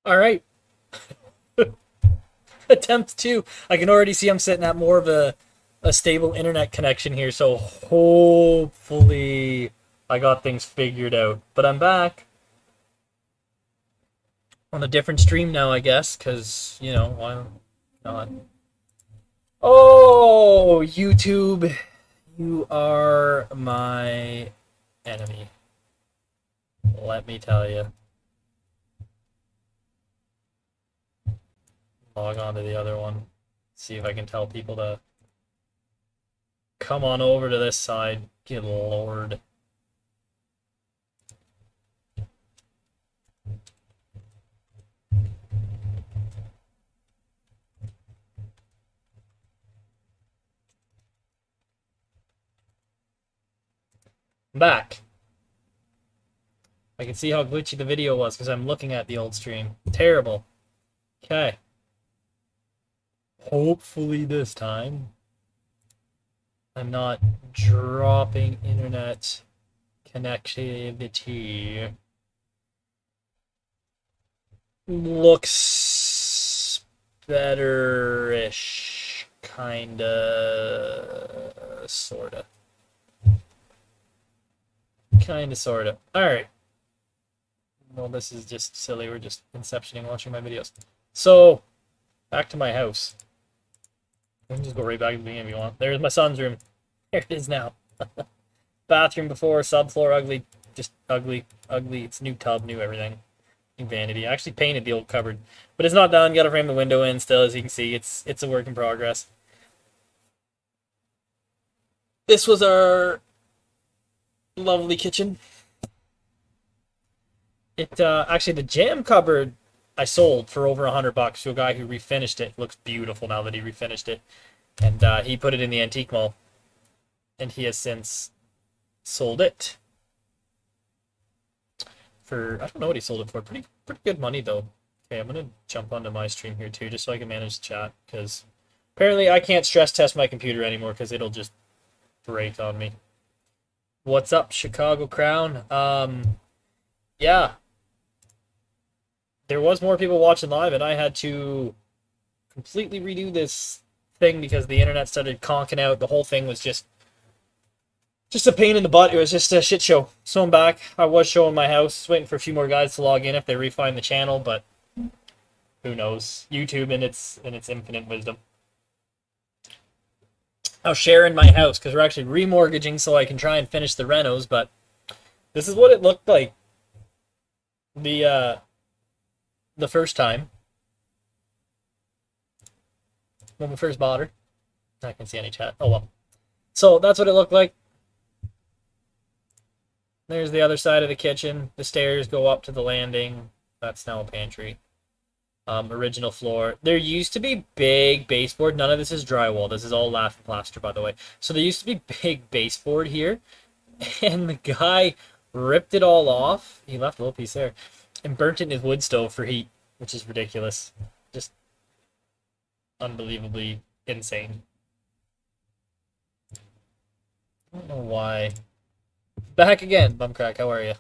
All right. Attempt two. I can already see I'm sitting at more of a stable internet connection here, so hopefully I got things figured out. But I'm back on a different stream now, I guess, because, why not? Oh, YouTube, you are my enemy. Let me tell you. Log on to the other one. See if I can tell people to come on over to this side. Good lord. I'm back. I can see how glitchy the video was because I'm looking at the old stream. Terrible. Okay. Hopefully this time I'm not dropping internet connectivity. Looks better-ish. Kinda. Sorta. Kinda, sorta. Alright. Well, this is just silly. We're just inceptioning watching my videos. So, back to my house. I can just go right back to the beginning if you want. There's my son's room. There it is now. Bathroom before, subfloor ugly. Just ugly. Ugly. It's new tub, new everything. New vanity. I actually painted the old cupboard. But it's not done. Got to frame the window in still, as you can see. It's a work in progress. This was our lovely kitchen. It actually, the jam cupboard I sold for over $100 to a guy who refinished it. It looks beautiful now that he refinished it. And he put it in the antique mall. And he has since sold it for, I don't know what he sold it for. Pretty good money though. Okay, I'm gonna jump onto my stream here too, just so I can manage the chat, because apparently I can't stress test my computer anymore because it'll just break on me. What's up, Chicago Crown? Yeah. There was more people watching live, and I had to completely redo this thing because the internet started conking out. The whole thing was just a pain in the butt. It was just a shit show. So I'm back. I was showing my house, waiting for a few more guys to log in if they refine the channel, but who knows? YouTube and its infinite wisdom. I'll share in my house because we're actually remortgaging so I can try and finish the renos, but this is what it looked like the first time when we first bought her. I can see any chat. Oh well. So that's what it looked like. There's the other side of the kitchen. The stairs go up to the landing. That's now a pantry. Original floor. There used to be big baseboard. None of this is drywall. This is all lath and plaster, by the way. So there used to be big baseboard here, and the guy ripped it all off. He left a little piece there, and burnt it in his wood stove for heat, which is ridiculous. Just unbelievably insane. I don't know why. Back again, Bumcrack. How are you?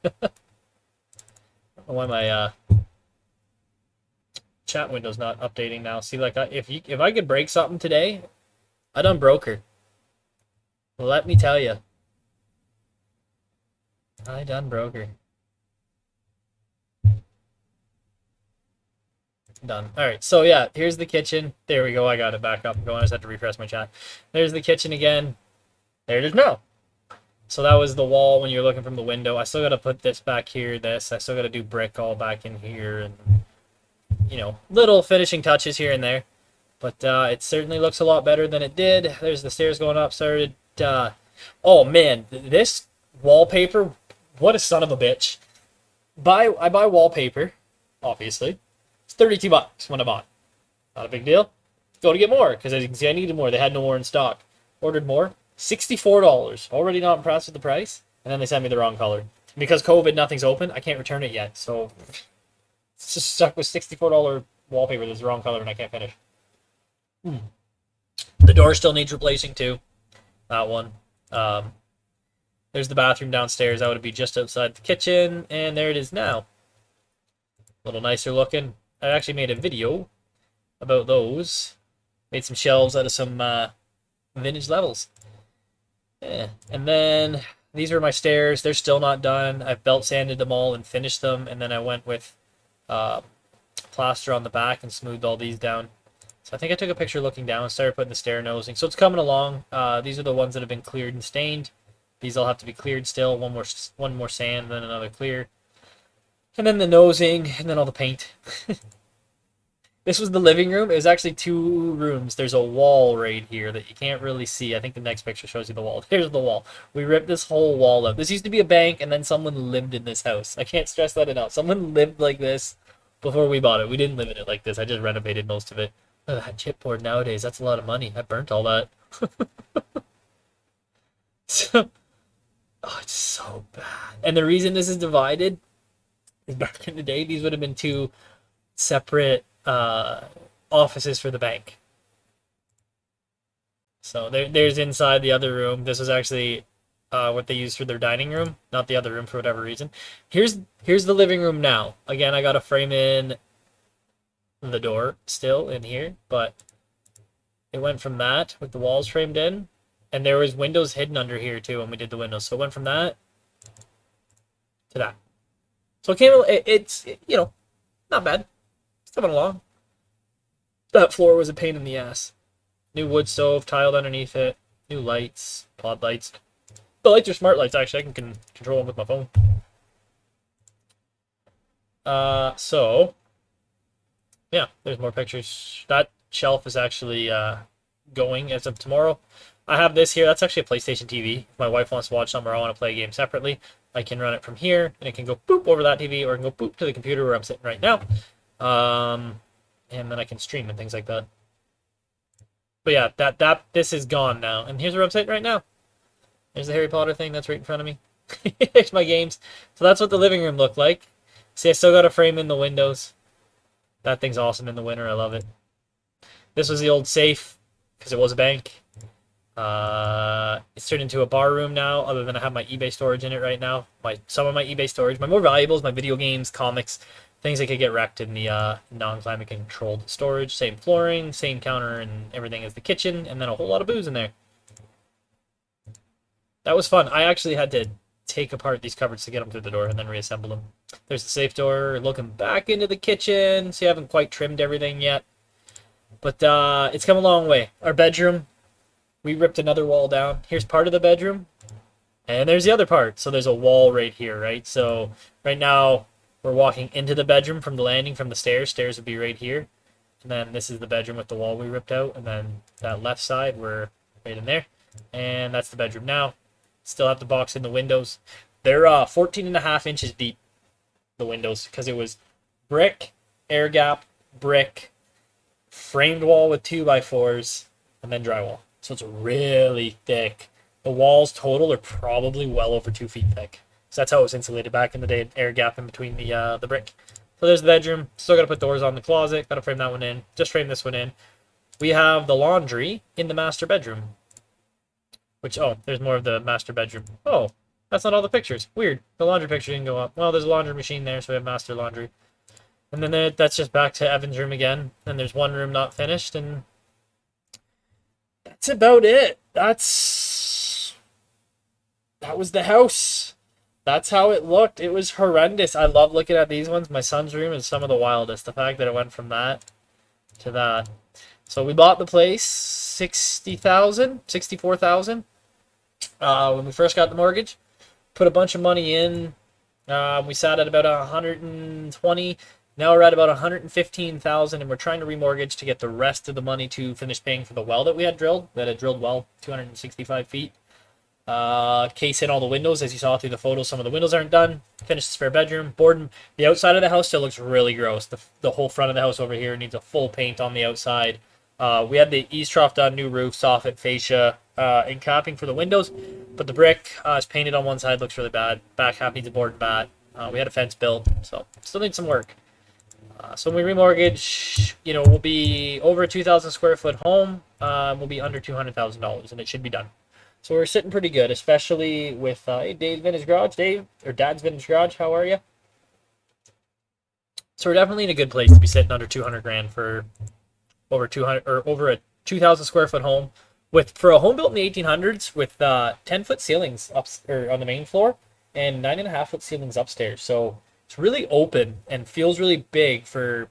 I don't know why my chat window's not updating now. See, like, if I could break something today, I done broke her. Let me tell you, I done broke her. Done. All right, so yeah, here's the kitchen. There we go. I got it back up and going. I just had to refresh my chat. There's the kitchen again. There it is now. So that was the wall when you're looking from the window. I still got to put this back here, this. I still got to do brick all back in here, and, little finishing touches here and there. But it certainly looks a lot better than it did. There's the stairs going up. Started. Oh, man. This wallpaper, what a son of a bitch. I buy wallpaper, obviously. It's $32 when I bought. Not a big deal. Go to get more, because as you can see, I needed more. They had no more in stock. Ordered more. $64. Already not impressed with the price. And then they sent me the wrong color. Because COVID, nothing's open. I can't return it yet. So it's just stuck with $64 wallpaper that's the wrong color and I can't finish. The door still needs replacing too. That one. There's the bathroom downstairs. That would be just outside the kitchen. And there it is now. a little nicer looking. I actually made a video about those. Made some shelves out of some vintage levels. Yeah. And then these are my stairs. They're still not done. I've belt sanded them all and finished them. And then I went with plaster on the back and smoothed all these down. So I think I took a picture looking down and started putting the stair nosing. So it's coming along. These are the ones that have been cleared and stained. These all have to be cleared still. One more sand, then another clear. And then the nosing, and then all the paint. This was the living room. It was actually 2 rooms. There's a wall right here that you can't really see. I think the next picture shows you the wall. There's the wall. We ripped this whole wall out. This used to be a bank, and then someone lived in this house. I can't stress that enough. Someone lived like this before we bought it. We didn't live in it like this. I just renovated most of it. Look at that chipboard nowadays. That's a lot of money. I burnt all that. So, oh, it's so bad. And the reason this is divided is back in the day, these would have been 2 separate offices for the bank. So there's inside the other room. This is actually what they used for their dining room, not the other room for whatever reason. Here's the living room now. Again, I got to frame in the door still in here, but it went from that with the walls framed in, and there was windows hidden under here too when we did the windows. So it went from that to that. So it's not bad. It's coming along. That floor was a pain in the ass. New wood stove tiled underneath it. New lights, pod lights. The lights are smart lights, actually. I can control them with my phone. So, yeah, there's more pictures. That shelf is actually going as of tomorrow. I have this here. That's actually a PlayStation TV. If my wife wants to watch something or I want to play a game separately, I can run it from here, and it can go boop over that TV, or it can go boop to the computer where I'm sitting right now. And then I can stream and things like that. But yeah, this is gone now. And here's where I'm sitting right now. There's the Harry Potter thing that's right in front of me. There's my games. So that's what the living room looked like. See, I still got to frame in the windows. That thing's awesome in the winter. I love it. This was the old safe, because it was a bank. It's turned into a bar room now, other than I have my eBay storage in it right now. Some of my eBay storage, my more valuables, my video games, comics, things that could get wrecked in the non-climate controlled storage. Same flooring, same counter and everything as the kitchen, and then a whole lot of booze in there. That was fun. I actually had to take apart these cupboards to get them through the door and then reassemble them. There's the safe door looking back into the kitchen. So you haven't quite trimmed everything yet, but it's come a long way. Our bedroom, we ripped another wall down. Here's part of the bedroom, and there's the other part. So there's a wall right here, right? So right now we're walking into the bedroom from the landing from the stairs. Stairs would be right here. And then this is the bedroom with the wall we ripped out. And then that left side, we're right in there. And that's the bedroom now. Still have to box in the windows. They're 14.5 inches deep, the windows, because it was brick, air gap, brick, framed wall with 2x4s, and then drywall. So it's really thick. The walls total are probably well over 2 feet thick. So that's how it was insulated back in the day, air gap in between the brick. So there's the bedroom. Still got to put doors on the closet. Got to frame that one in. Just frame this one in. We have the laundry in the master bedroom. Which, oh, there's more of the master bedroom. Oh, that's not all the pictures. Weird. The laundry picture didn't go up. Well, there's a laundry machine there, so we have master laundry. And then that's just back to Evan's room again. And there's one room not finished, and that's about it. That was the house. That's how it looked. It was horrendous. I love looking at these ones. My son's room is some of the wildest. The fact that it went from that to that. So we bought the place, $64,000 when we first got the mortgage. Put a bunch of money in. We sat at about 120. Now we're at about 115,000, and we're trying to remortgage to get the rest of the money to finish paying for the well that we had drilled. We had a drilled well, 265 feet. Case in all the windows, as you saw through the photos. Some of the windows aren't done. Finished the spare bedroom. Board. The outside of the house still looks really gross. The whole front of the house over here needs a full paint on the outside. We had the eaves trough done, new roof, soffit, fascia, and capping for the windows. But the brick is painted on one side, looks really bad. Back half needs a board and bat. We had a fence built, so still needs some work. So when we remortgage, we'll be over a 2,000 square foot home. We'll be under $200,000, and it should be done. So we're sitting pretty good, especially with Dave's Vintage Garage. Dave, or Dad's Vintage Garage, how are you? So we're definitely in a good place to be sitting under 200 grand for over 200 or over a 2,000 square foot home with for a home built in the 1800s with 10-foot ceilings up or on the main floor and 9.5-foot ceilings upstairs. So it's really open and feels really big for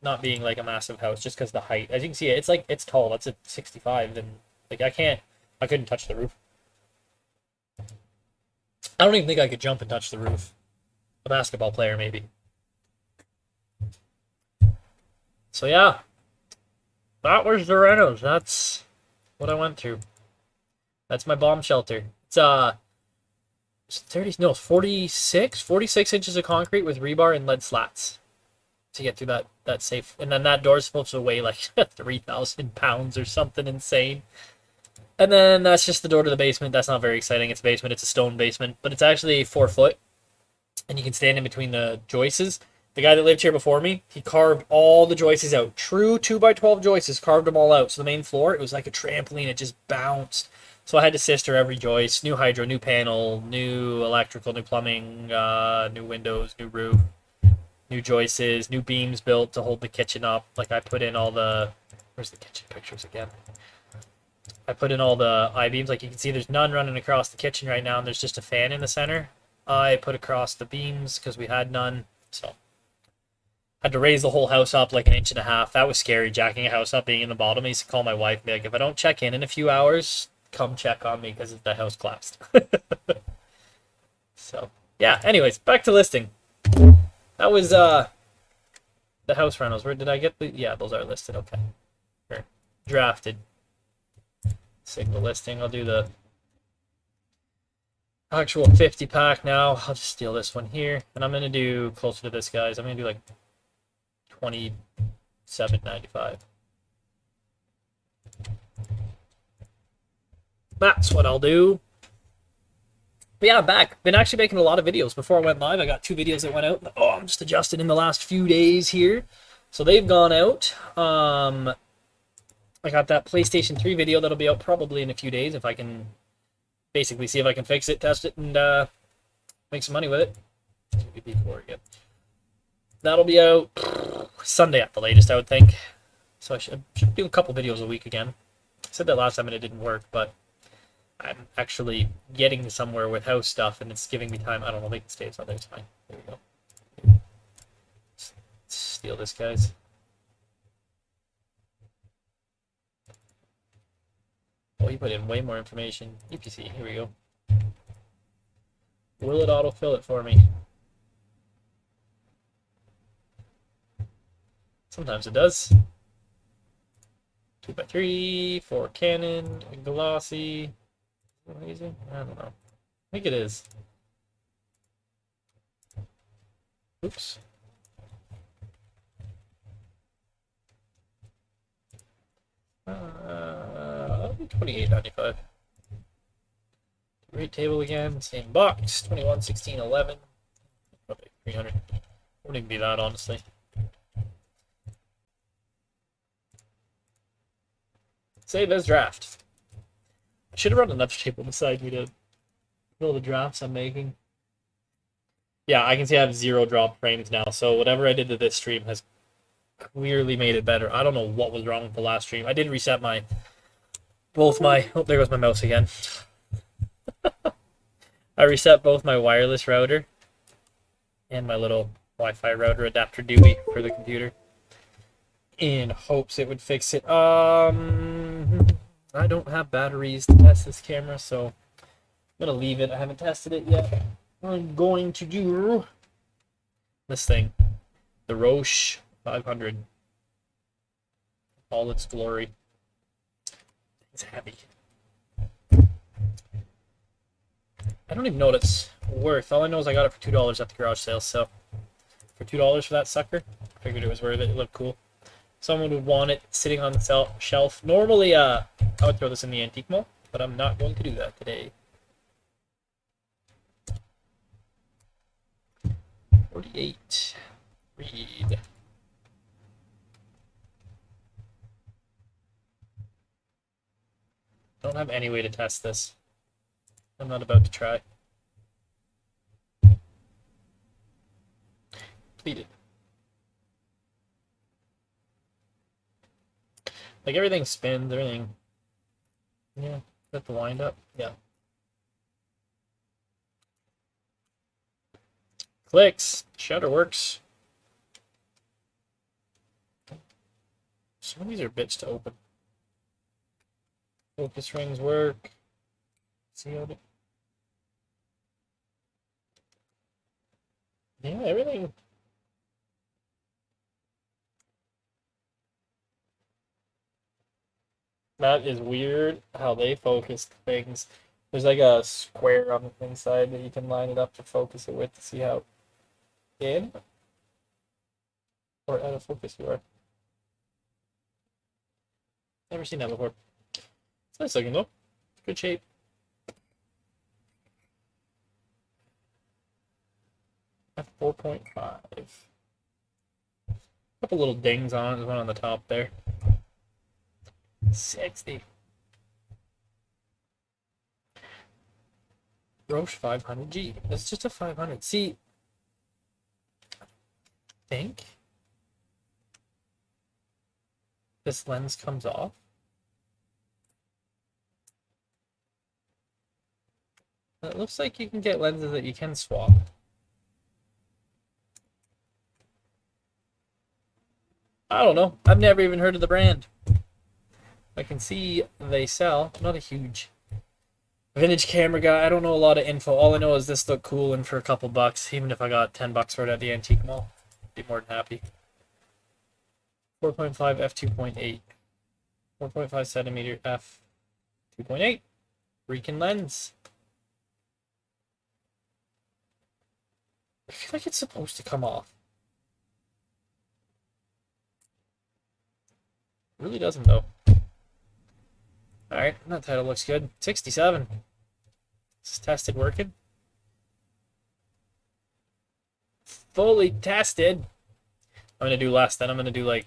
not being like a massive house just because the height. As you can see, it's like it's tall. That's a 65. And like I couldn't touch the roof. I don't even think I could jump and touch the roof. A basketball player maybe. So yeah, that was the renos. That's what I went through. That's my bomb shelter. It's 46 inches of concrete with rebar and lead slats to get through that safe. And then that door's supposed to weigh like 3,000 pounds or something insane. And then that's just the door to the basement. That's not very exciting. It's a basement. It's a stone basement, but it's actually 4 foot, and you can stand in between the joists. The guy that lived here before me, he carved all the joists out. True 2x12 joists, carved them all out. So the main floor, it was like a trampoline. It just bounced. So I had to sister every joist. New hydro, new panel, new electrical, new plumbing, new windows, new roof, new joists, new beams built to hold the kitchen up. Like I put in all the... Where's the kitchen pictures again? I put in all the I-beams. Like you can see there's none running across the kitchen right now, and there's just a fan in the center. I put across the beams because we had none. So had to raise the whole house up like 1.5 inches. That was scary, jacking a house up, being in the bottom. I used to call my wife and be like, if I don't check in a few hours, come check on me because the house collapsed. So, yeah, anyways, back to listing. That was the house rentals. Where did I get the... Yeah, those are listed. Okay. Here. Drafted. Signal listing. I'll do the actual 50 pack now. I'll just steal this one here. And I'm going to do closer to this, guys. I'm going to do like 27.95. That's what I'll do. But yeah, I'm back. Been actually making a lot of videos. Before I went live, I got 2 videos that went out. Oh, I'm just adjusted in the last few days here. So they've gone out. I got that PlayStation 3 video that'll be out probably in a few days if I can basically see if I can fix it, test it, and make some money with it. That'll be out Sunday at the latest, I would think. So I should do a couple videos a week again. I said that last time and it didn't work, but I'm actually getting somewhere with house stuff and it's giving me time. I don't know, make it stay. It's not there. It's fine. There we go. Steal this, guys. Oh, he put in way more information. EPC, here we go. Will it autofill it for me? Sometimes it does. 2x3, 4 Canon, glossy. Amazing? I don't know. I think it is. Oops. I'll do 28.95. Rate table again, same box, 21, 16, 11. Probably 300. Wouldn't even be that, honestly. Save as draft. I should have run another table beside me to fill the drafts I'm making. Yeah, I can see I have 0 drop frames now, so whatever I did to this stream has clearly made it better. I don't know what was wrong with the last stream. I did reset both my... Oh, there goes my mouse again. I reset both my wireless router and my little Wi-Fi router adapter Dewey for the computer in hopes it would fix it. I don't have batteries to test this camera, so I'm gonna leave it. I haven't tested it yet. I'm going to do this thing, the Roche 500, all its glory. It's heavy. I don't even know what it's worth. All I know is I got it for $2 at the garage sale. So for $2 for that sucker, I figured it was worth it. It looked cool. Someone would want it sitting on the shelf. Normally, I would throw this in the antique mall, but I'm not going to do that today. 48. Read. Don't have any way to test this. I'm not about to try. Completed. Like everything spins, everything. Yeah, got the wind up. Yeah. Clicks. Shutter works. Some of these are bitch to open. Focus rings work. See how it. Yeah, everything. That is weird how they focus things. There's like a square on the inside that you can line it up to focus it with to see how in or out of focus you are. Never seen that before. It's nice looking though. Good shape. F4.5. Couple little dings on it. There's one on the top there. 60. Roche 500G. That's just a 500. See, I think this lens comes off. It looks like you can get lenses that you can swap. I don't know. I've never even heard of the brand. I can see they sell. I'm not a huge vintage camera guy. I don't know a lot of info. All I know is this looked cool and for a couple bucks. Even if I got $10 for it at the antique mall, I'd be more than happy. 4.5 f2.8. 4.5 centimeter f2.8. Riken lens. I feel like it's supposed to come off. It really doesn't though. Alright, that title looks good. 67. This is tested working. Fully tested. I'm gonna do less then. I'm gonna do like,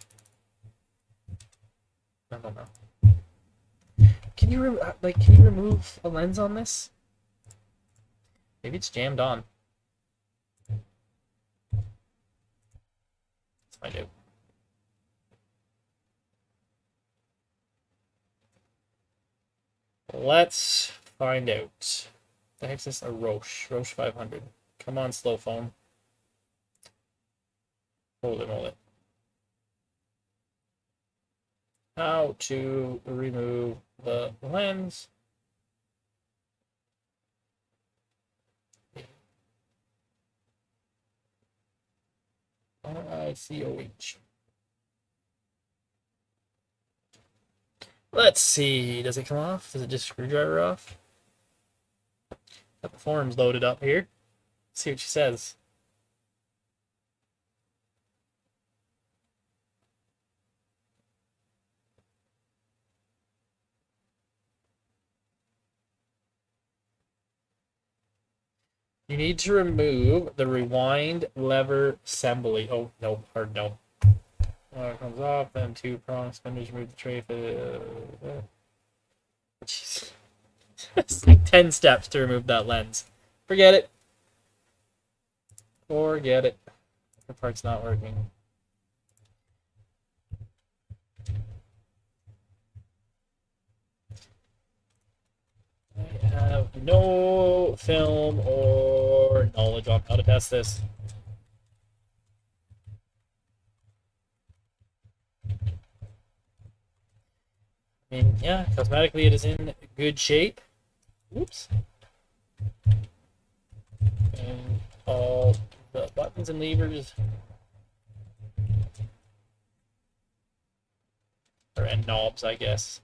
I don't know. Can you remove a lens on this? Maybe it's jammed on. Let's find out. Let's find out. The heck's this? A Roche 500. Come on, slow phone. Hold it. How to remove the lens. RICOH. Let's see. Does it come off? Does it just screwdriver off? Got the forms loaded up here. Let's see what she says. You need to remove the rewind lever assembly. Oh, no, hard no. It comes off, then 2 prong spindles, remove the tray. Jeez. It's like 10 steps to remove that lens. Forget it. Forget it. The part's not working. I have no film or knowledge on how to test this. I mean, yeah, cosmetically it is in good shape. Oops. And all the buttons and levers and knobs, I guess.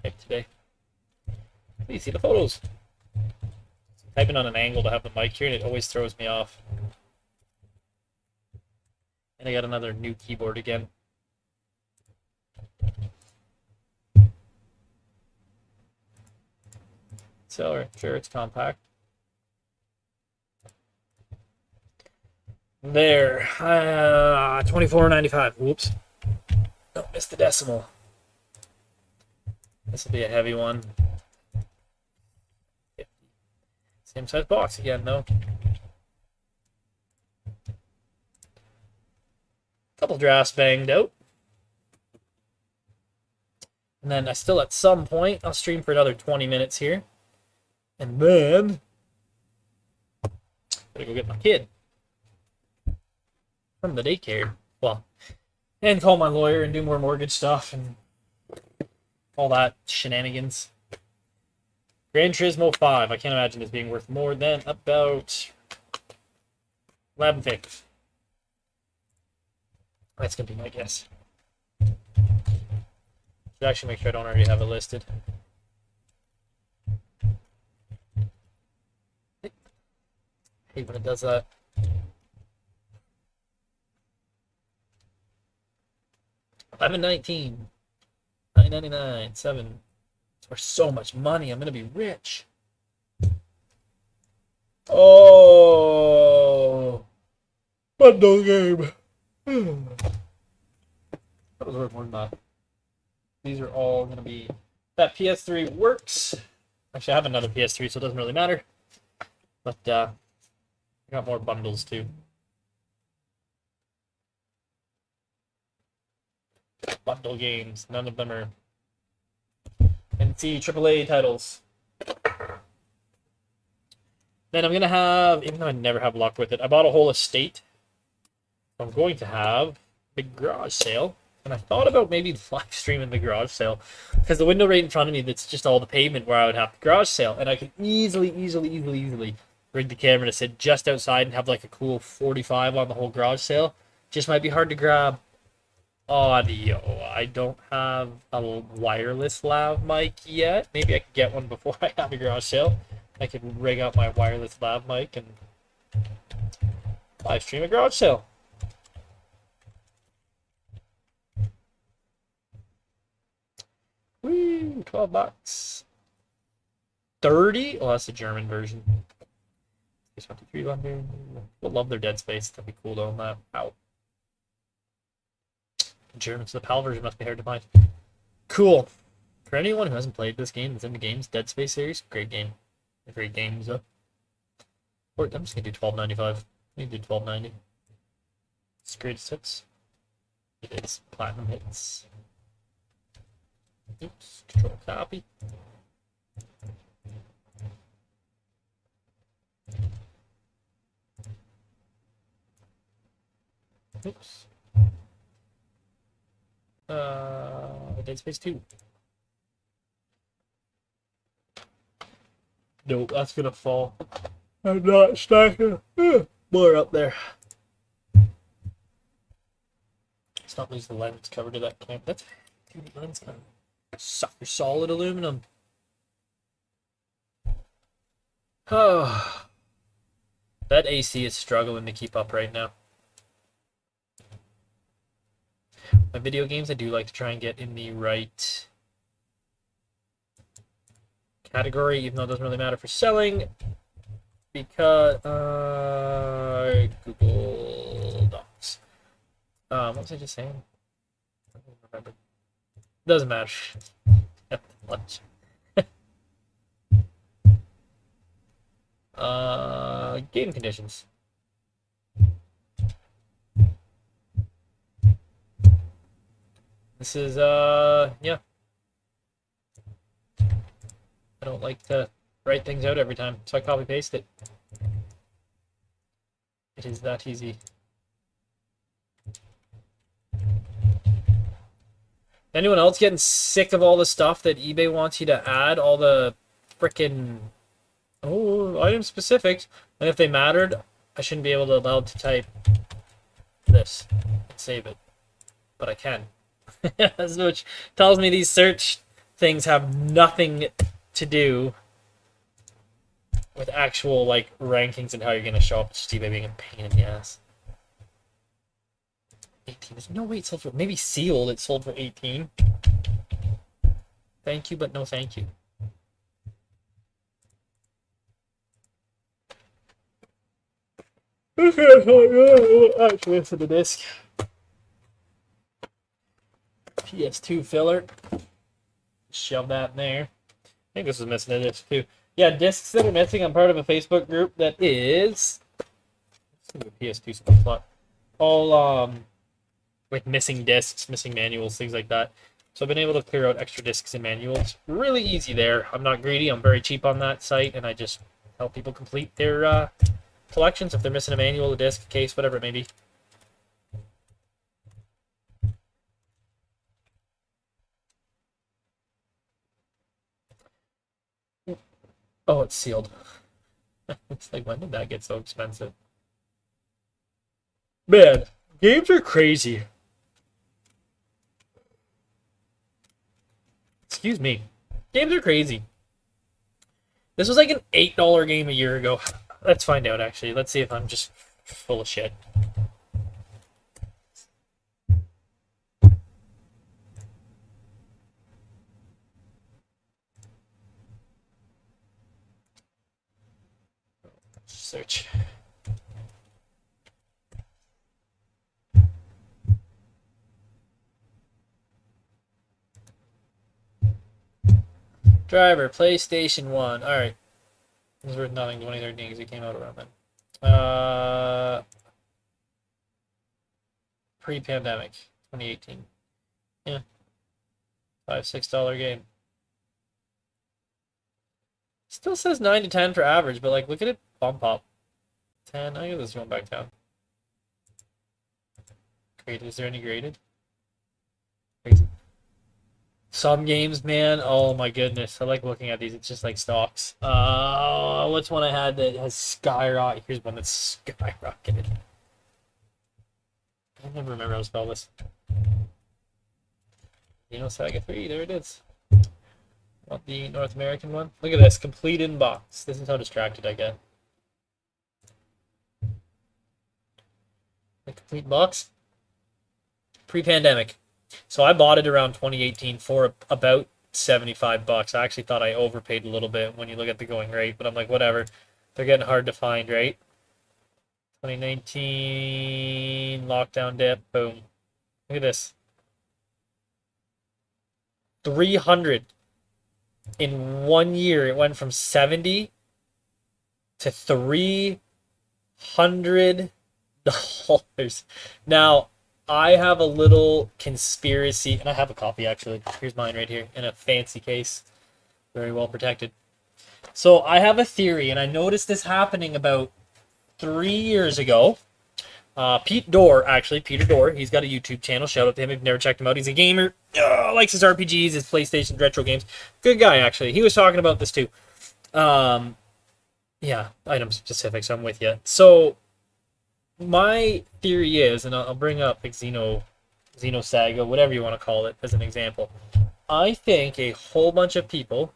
Type today. Please see the photos. I'm typing on an angle to have the mic here, and it always throws me off. And I got another new keyboard again. So, sure, it's compact. There, $24.95. Whoops. Oh, missed the decimal. This will be a heavy one. 50. Same size box again, though. couple drafts banged out. And then I still, at some point, I'll stream for another 20 minutes here. And then, gotta go get my kid from the daycare. Well, and call my lawyer and do more mortgage stuff and all that shenanigans. Gran Turismo 5. I can't imagine this being worth more than about 11.50. That's gonna be my guess. Should actually make sure I don't already have it listed. I hate when it does that. $11.19, $9.99, $7. It's worth so much money. I'm gonna be rich. Oh, bundle game. That was worth more than that. These are all going to be... That PS3 works. Actually, I have another PS3, so it doesn't really matter. But, I got more bundles, too. Bundle games. None of them are... NC AAA titles. Then I'm going to have... Even though I never have luck with it, I bought a whole estate. I'm going to have a big garage sale. And I thought about maybe live streaming the garage sale, because the window right in front of me, that's just all the pavement where I would have the garage sale, and I could easily rig the camera to sit just outside and have like a cool 45 on the whole garage sale. Just might be hard to grab audio. I don't have a wireless lav mic yet. Maybe I could get one before I have a garage sale. I could rig out my wireless lav mic and live stream a garage sale. Woo, $12. 30? Oh, that's the German version. Space 23 London. We'll love their Dead Space. That'd be cool to own that. Ow. German, so the PAL version must be hard to find. Cool. For anyone who hasn't played this game, that's in the games, Dead Space series, great game. Great games, though. Or I'm just gonna do $12.95. We can do $12.90. It's greatest hits. It is platinum hits. Oops, control copy. Oops. Dead Space 2. Nope, that's gonna fall. I'm not stacking. More up there. Let's not lose the lens cover to that camp. That's lens cover. Sucker solid aluminum. Oh, that AC is struggling to keep up right now. My video games, I do like to try and get in the right category, even though it doesn't really matter for selling, because Google Docs. What was I just saying? I don't remember. Doesn't matter. Lunch. Game conditions. This is yeah. I don't like to write things out every time, so I copy paste it. It is that easy. Anyone else getting sick of all the stuff that eBay wants you to add? All the frickin' item specifics. And if they mattered, I shouldn't be allowed to type this and save it. But I can. Which tells me these search things have nothing to do with actual like rankings and how you're gonna show up. It's just eBay being a pain in the ass. 18. There's no way it sold for, maybe sealed it sold for 18. Thank you, but no thank you. Okay, actually, listen to disc. PS2 filler. Shove that in there. I think this is missing a disc too. Yeah, discs that are missing. I'm part of a Facebook group that is PS2 slot. All with missing discs, missing manuals, things like that. So I've been able to clear out extra discs and manuals. Really easy there. I'm not greedy. I'm very cheap on that site, and I just help people complete their collections if they're missing a manual, a disc, a case, whatever it may be. Oh, it's sealed. It's like, when did that get so expensive? Man, games are crazy. Excuse me. Games are crazy. This was like an $8 game a year ago. Let's find out, actually. Let's see if I'm just full of shit. Search. Driver, PlayStation 1. Alright. It was worth nothing 2013 because it came out around then. Pre-pandemic, 2018. Yeah. $5-6 game. Still says 9 to 10 for average, but like, look at it bump up. 10. I guess this one back down. Graded. Is there any graded? Crazy. Some games, man, oh my goodness. I like looking at these. It's just like stocks. What's one I had that has skyrocketed? Here's one that's skyrocketed. I never remember how to spell this. Saga 3, there it is. Want the North American one? Look at this, complete inbox. This is how distracted I get. The complete box. Pre-pandemic. So I bought it around 2018 for about $75. I actually thought I overpaid a little bit when you look at the going rate, but I'm like, whatever. They're getting hard to find, right? 2019 lockdown dip, boom. Look at this. 300 in 1 year. It went from 70 to $300. Now, I have a little conspiracy, and I have a copy actually. Here's mine right here in a fancy case, very well protected. So I have a theory, and I noticed this happening about 3 years ago. Peter Dorr, he's got a YouTube channel. Shout out to him if you've never checked him out. He's a gamer, likes his RPGs, his PlayStation retro games. Good guy, actually. He was talking about this too. Yeah, item specific, so I'm with you. So my theory is, and I'll bring up like Xenosaga, whatever you want to call it, as an example. I think a whole bunch of people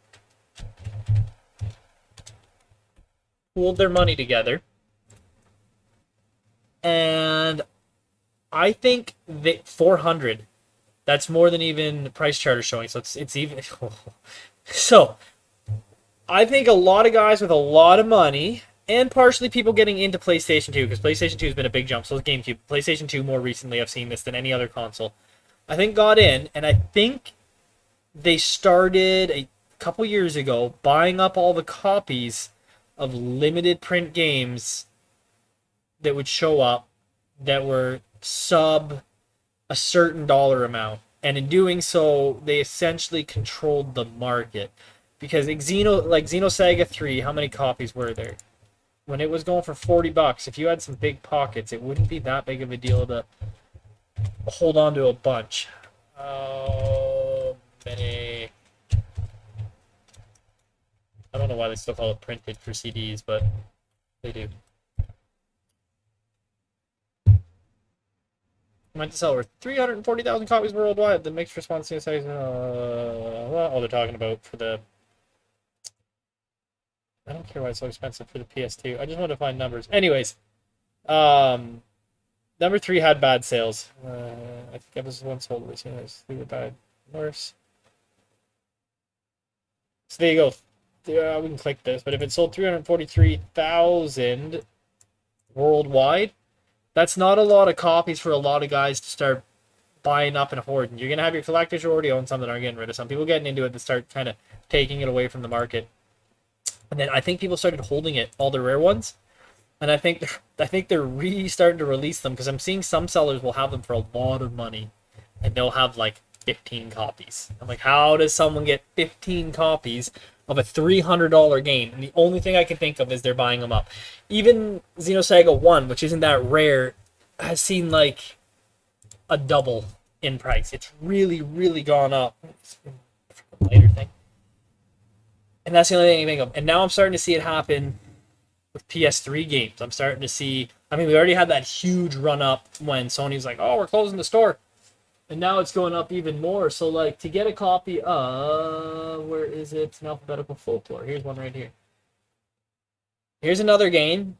pooled their money together, and I think that 400, that's more than even the price chart is showing, so it's even. So I think a lot of guys with a lot of money, and partially people getting into PlayStation 2, because PlayStation 2 has been a big jump, so is GameCube. PlayStation 2 more recently, I've seen this than any other console. I think got in, and I think they started a couple years ago buying up all the copies of limited print games that would show up that were sub a certain dollar amount. And in doing so, they essentially controlled the market. Because Xenosaga 3, how many copies were there? When it was going for $40, if you had some big pockets, it wouldn't be that big of a deal to hold on to a bunch. How many? I don't know why they still call it printed for CDs, but they do. Meant to sell over 340,000 copies worldwide. The mixed response to they're talking about for the. I don't care why it's so expensive for the PS2. I just want to find numbers. Anyways, number 3 had bad sales. I think that was one sold recently. They were bad. Worse. So there you go. We can click this, but if it sold 343,000 worldwide, that's not a lot of copies for a lot of guys to start buying up and hoarding. You're gonna have your collectors who already own some that aren't getting rid of some. People getting into it to start kind of taking it away from the market. And then I think people started holding it, all the rare ones. And I think they're really starting to release them because I'm seeing some sellers will have them for a lot of money, and they'll have like 15 copies. I'm like, how does someone get 15 copies of a $300 game? And the only thing I can think of is they're buying them up. Even Xenosaga 1, which isn't that rare, has seen like a double in price. It's really, really gone up. Later thing. And that's the only thing I can think of. And now I'm starting to see it happen with PS3 games. I'm starting to see. I mean, we already had that huge run up when Sony was like, "Oh, we're closing the store," and now it's going up even more. So, like, to get a copy of where is it? It's in alphabetical folklore. Here's one right here. Here's another game.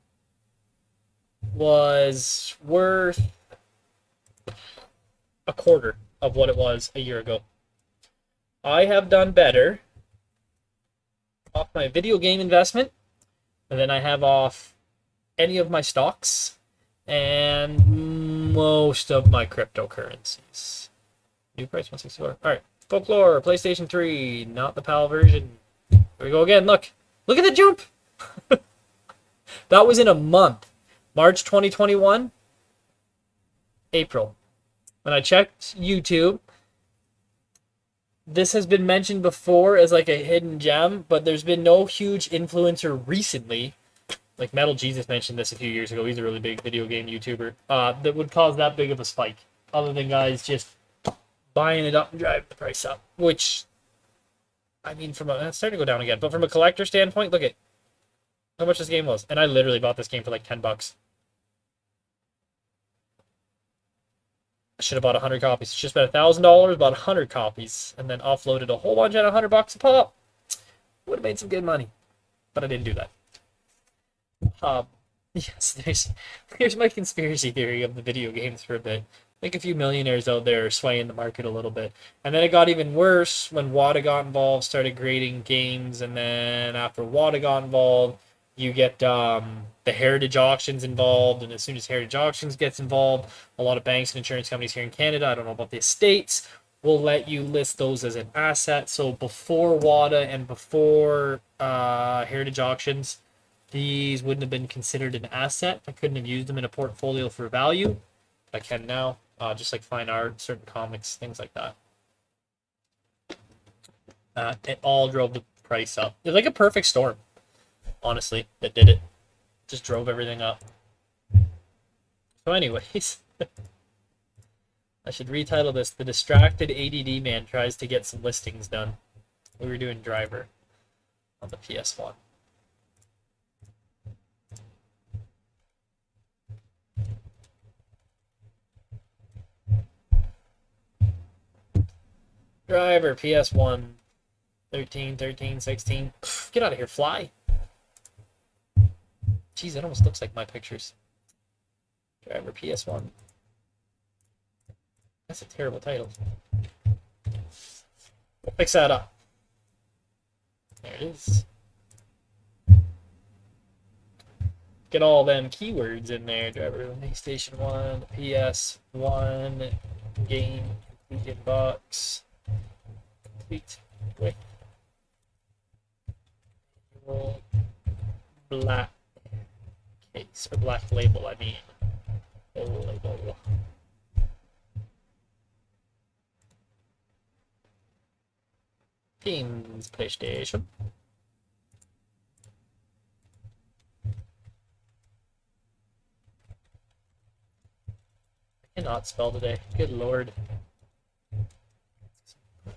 Was worth a quarter of what it was a year ago. I have done better off my video game investment, and then I have off any of my stocks and most of my cryptocurrencies. New price 164. All right, Folklore, PlayStation 3, not the PAL version. Here we go again. Look at the jump. That was in a month. March 2021, April. When I checked YouTube, this has been mentioned before as like a hidden gem, but there's been no huge influencer recently. Like Metal Jesus mentioned this a few years ago. He's a really big video game YouTuber. That would cause that big of a spike. Other than guys just buying it up and driving the price up. Which, I mean, it's starting to go down again. But from a collector standpoint, look at how much this game was. And I literally bought this game for like $10. I should have bought 100 copies. Just spent $1,000, bought 100 copies, and then offloaded a whole bunch at $100 a pop. Would have made some good money, but I didn't do that. Yes, here's my conspiracy theory of the video games for a bit. I think a few millionaires out there are swaying the market a little bit. And then it got even worse when WADA got involved, started grading games, and then after WADA got involved, you get the heritage auctions involved, and as soon as heritage auctions gets involved, a lot of banks and insurance companies here in Canada, I don't know about the States, will let you list those as an asset. So before WADA and before heritage auctions, these wouldn't have been considered an asset. I couldn't have used them in a portfolio for value. I can now, just like fine art, certain comics, things like that. It all drove the price up. It's like a perfect storm, honestly, that did it. Just drove everything up. So anyways, I should retitle this, The Distracted ADD Man Tries to Get Some Listings Done. We were doing Driver on the PS1. Driver, PS1, 13, 16. Get out of here, fly. Jeez, it almost looks like my pictures. Driver, PS1. That's a terrible title. We'll fix that up. There it is. Get all them keywords in there. Driver, PlayStation 1, PS1, game, completed box. Complete with black case, or black label, I mean. Label. Games, PlayStation. I cannot spell today. Good lord.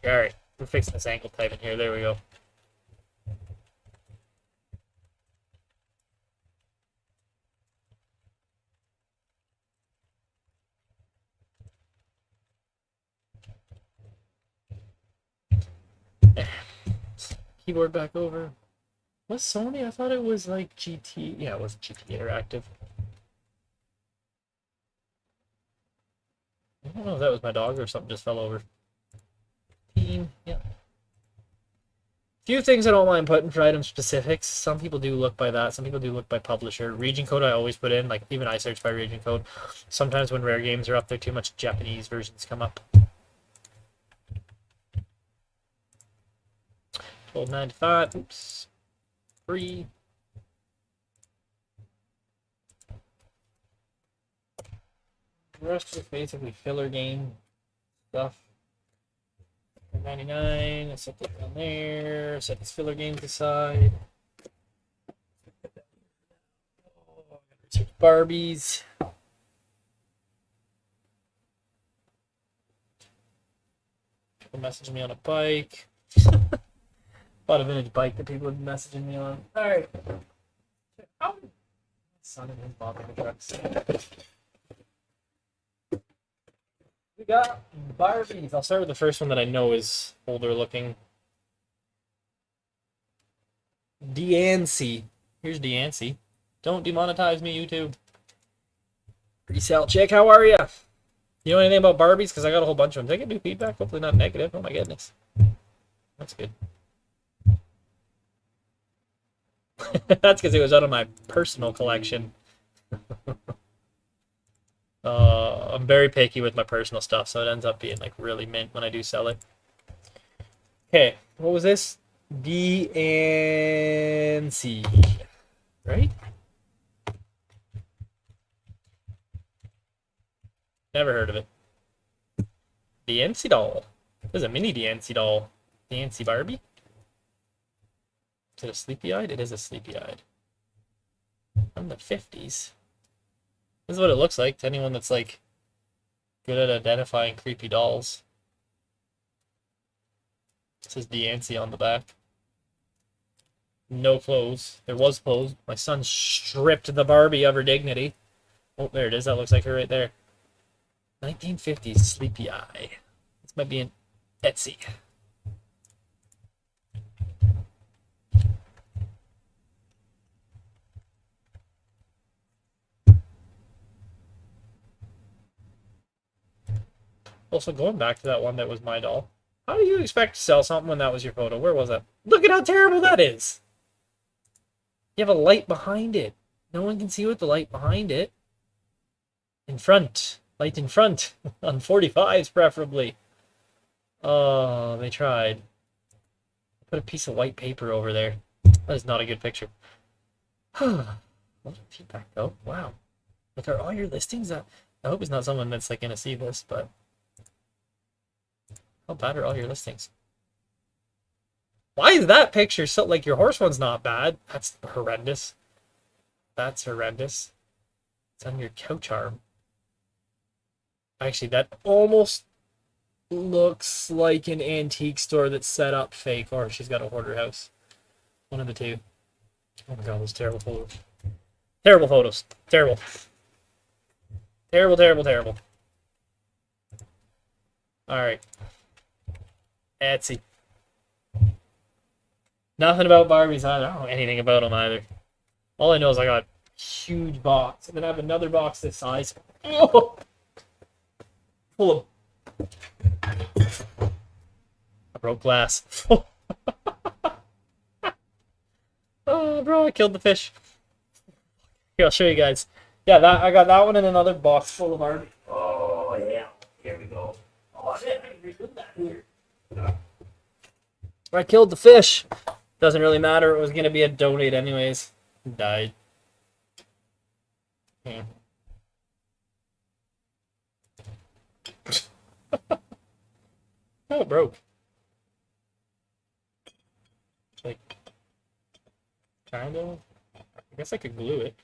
Alright, we're fixing this angle type in here. There we go. Keyboard back over. Was Sony? I thought it was like GT. Yeah, it was GT Interactive. I don't know if that was my dog or something just fell over. Yeah. Few things I don't mind putting for item specifics. Some people do look by that. Some people do look by publisher. Region code I always put in. Like, even I search by region code. Sometimes when rare games are up there too much, Japanese versions come up. $12.95. Oops. Free. The rest is basically filler game stuff. 99. I set that down there. Set these filler games aside. Barbies. People messaging me on a bike. Bought a vintage bike that people have been messaging me on. Alright. Oh. Son of his bobbing trucks. We got Barbies. I'll start with the first one that I know is older looking. Deancy. Here's Deancy. Don't demonetize me, YouTube. Resell chick, how are ya? You know anything about Barbies? Because I got a whole bunch of them. Did I get new feedback? Hopefully not negative. Oh my goodness. That's good. That's because it was out of my personal collection. I'm very picky with my personal stuff, so it ends up being like really mint when I do sell it. Okay, what was this? DNC, right? Never heard of it. DNC doll. There's a mini DNC doll. DNC Barbie. Is it a sleepy-eyed? It is a sleepy-eyed. From the 50s. This is what it looks like to anyone that's like good at identifying creepy dolls. It says DNC on the back. No clothes. There was clothes. My son stripped the Barbie of her dignity. Oh, there it is. That looks like her right there. 1950s Sleepy Eye. This might be an Etsy. Also, going back to that one that was my doll. How do you expect to sell something when that was your photo? Where was that? Look at how terrible that is! You have a light behind it. No one can see with the light behind it. In front. Light in front. On 45s, preferably. Oh, they tried. Put a piece of white paper over there. That is not a good picture. A lot of feedback, though. Wow. Like, are all your listings... I hope it's not someone that's, like, gonna see this, but... How bad are all your listings? Why is that picture so... Like, your horse one's not bad. That's horrendous. That's horrendous. It's on your couch arm. Actually, that almost looks like an antique store that's set up fake, or she's got a hoarder house. One of the two. Oh my god, those terrible photos. Terrible photos. Terrible. Terrible, terrible, terrible. Alright. Etsy. Nothing about Barbies either. I don't know anything about them either. All I know is I got a huge box, and then I have another box this size. Oh! Full of... I broke glass. Oh, bro, I killed the fish. Here, I'll show you guys. Yeah, I got that one in another box full of art. Oh, yeah. Here we go. Oh, shit, I can redo that here. I killed the fish. Doesn't really matter. It was going to be a donate anyways. It died. Yeah. Oh, it broke. Like, kind of. I guess I could glue it.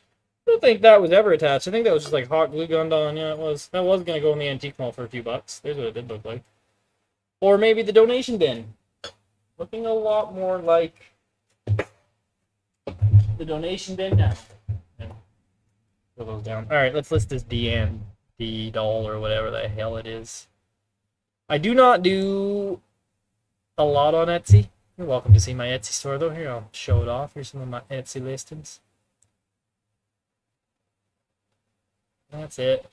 I don't think that was ever attached. I think that was just like hot glue gunned on. Yeah, it was. That was going to go in the antique mall for a few bucks. There's what it did look like. Or maybe the donation bin. Looking a lot more like the donation bin now. Throw those down. Alright, let's list this DND doll or whatever the hell it is. I do not do a lot on Etsy. You're welcome to see my Etsy store though. Here, I'll show it off. Here's some of my Etsy listings. That's it.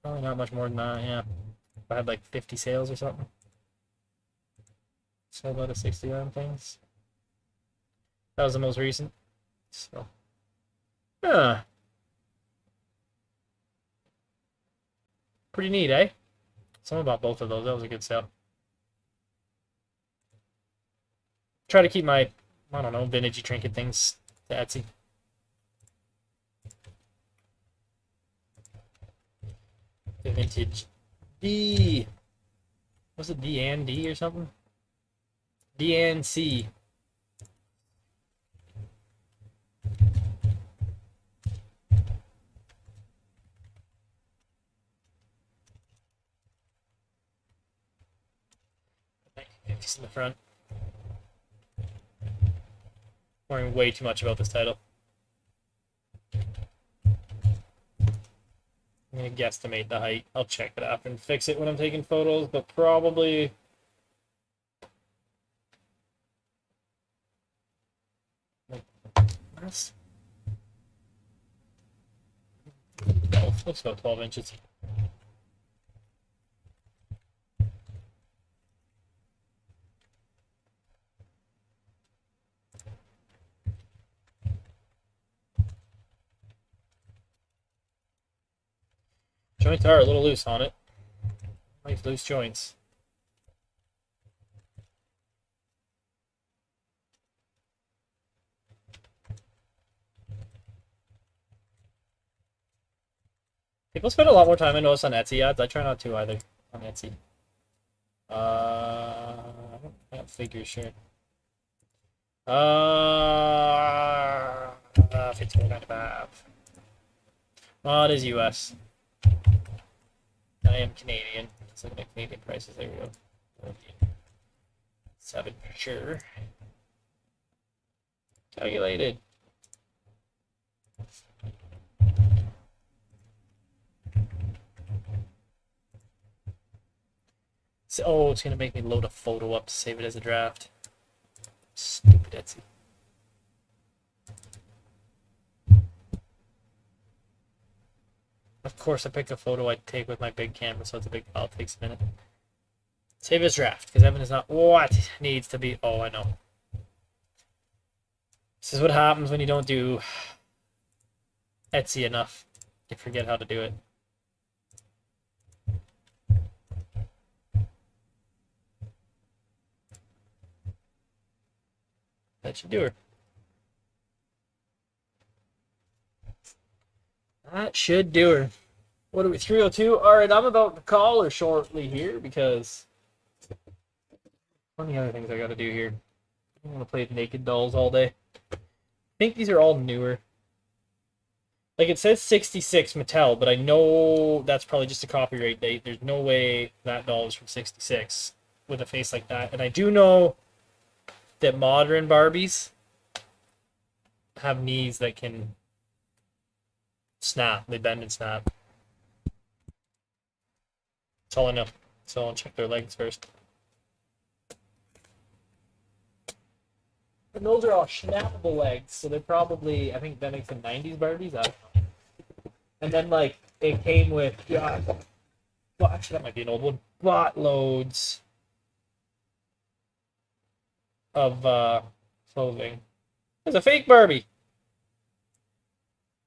Probably not much more than that, yeah. I had like 50 sales or something. Sold out of 69 things. That was the most recent. So, yeah. Pretty neat, eh? Someone bought both of those. That was a good sale. Try to keep my, I don't know, vintagey trinket things to Etsy. The vintage D. Was it D and D or something? D and C. It's in the front. Worrying way too much about this title. I'm gonna guesstimate the height. I'll check it after and fix it when I'm taking photos, but probably looks about 12 inches. Joints are a little loose on it. Nice loose joints. People spend a lot more time, I notice, on Etsy ads. I try not to either on Etsy. I don't figure, sure. 15.95. Oh, it is US. I am Canadian. Let's look at Canadian prices. There we go. 7 for sure. Calculated. So, oh, it's gonna make me load a photo up to save it as a draft. Stupid Etsy. Of course, I pick a photo I take with my big camera, so it's a big file. It takes a minute. Save as draft, because Evan is not what needs to be. Oh, I know. This is what happens when you don't do Etsy enough. You forget how to do it. That should do her. That should do her. What are we, 302? Alright, I'm about to call her shortly here because plenty of other things I gotta do here. I don't want to play with naked dolls all day. I think these are all newer. Like, it says 66 Mattel, but I know that's probably just a copyright date. There's no way that doll is from 66 with a face like that. And I do know that modern Barbies have knees that can snap. They bend and snap. That's all I know. So I'll check their legs first. And those are all snappable legs, so they're probably, I think that makes them 90s Barbies. I don't know. And then, like, it came with, well, actually, that might be an old one. Buttloads of clothing. There's a fake Barbie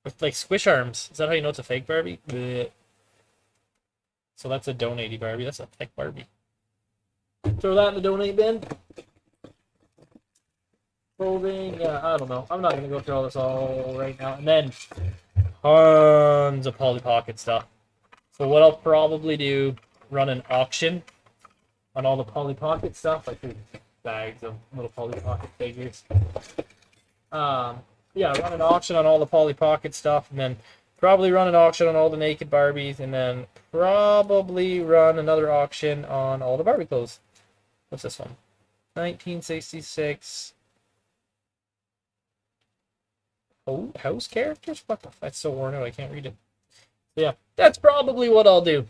with, like, squish arms. Is that how you know it's a fake Barbie? Blech. So that's a donate Barbie. That's a fake Barbie. Throw that in the donate bin. Clothing, I don't know. I'm not gonna go through all this all right now. And then tons of Polly Pocket stuff. So what I'll probably do, run an auction on all the Polly Pocket stuff, like these bags of little Polly Pocket figures. Yeah, run an auction on all the Polly Pocket stuff, and then probably run an auction on all the naked Barbies, and then probably run another auction on all the Barbie clothes. What's this one? 1966. Oh, house characters? What the f? That's so worn out, I can't read it. Yeah, that's probably what I'll do.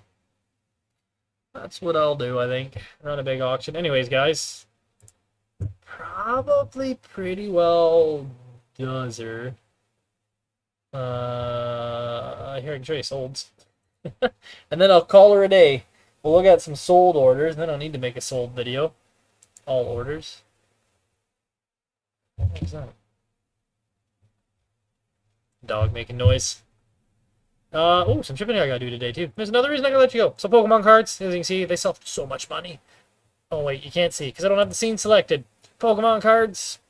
That's what I'll do, I think. Run a big auction. Anyways, guys. Probably pretty well does her. Here, I can show you solds. And then I'll call her a day. We'll look at some sold orders, and then I'll need to make a sold video. All orders. What was that? Dog making noise. Oh, some shipping I gotta do today too. There's another reason I gotta let you go. So Pokemon cards, as you can see, they sell for so much money. Oh wait, you can't see because I don't have the scene selected. Pokemon cards.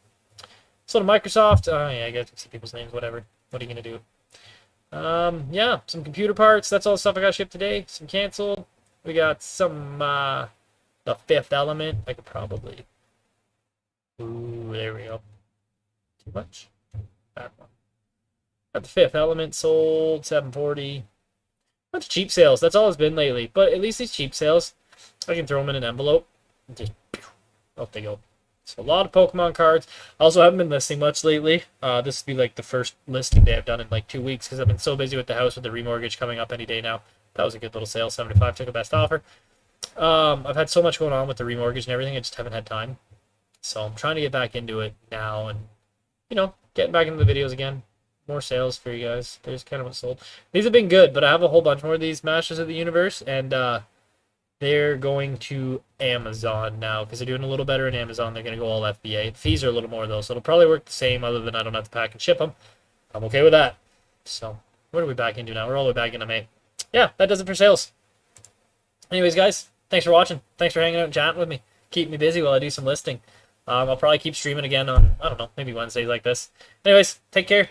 So to Microsoft. Oh yeah, I gotta see people's names. Whatever. What are you gonna do? Yeah, some computer parts. That's all the stuff I got shipped today. Some canceled. We got some, the Fifth Element. I could probably... Ooh, there we go. Too much? Back one. Got the Fifth Element sold, 740. Bunch of cheap sales. That's all it's been lately. But at least these cheap sales, I can throw them in an envelope. And just, off they go. So a lot of Pokemon cards. I also haven't been listing much lately. This will be like the first listing day I've done in like 2 weeks because I've been so busy with the house with the remortgage coming up any day now. That was a good little sale. 75 took a best offer. I've had so much going on with the remortgage and everything. I just haven't had time. So I'm trying to get back into it now and, getting back into the videos again. More sales for you guys. There's kind of what sold. These have been good, but I have a whole bunch more of these Masters of the Universe, and they're going to Amazon now because they're doing a little better in Amazon. They're going to go all FBA. The fees are a little more, though, so it'll probably work the same other than I don't have to pack and ship them. I'm okay with that. So what are we back into now? We're all the way back into May. Yeah, that does it for sales. Anyways, guys, thanks for watching. Thanks for hanging out and chatting with me. Keep me busy while I do some listing. I'll probably keep streaming again on, I don't know, maybe Wednesdays like this. Anyways, take care.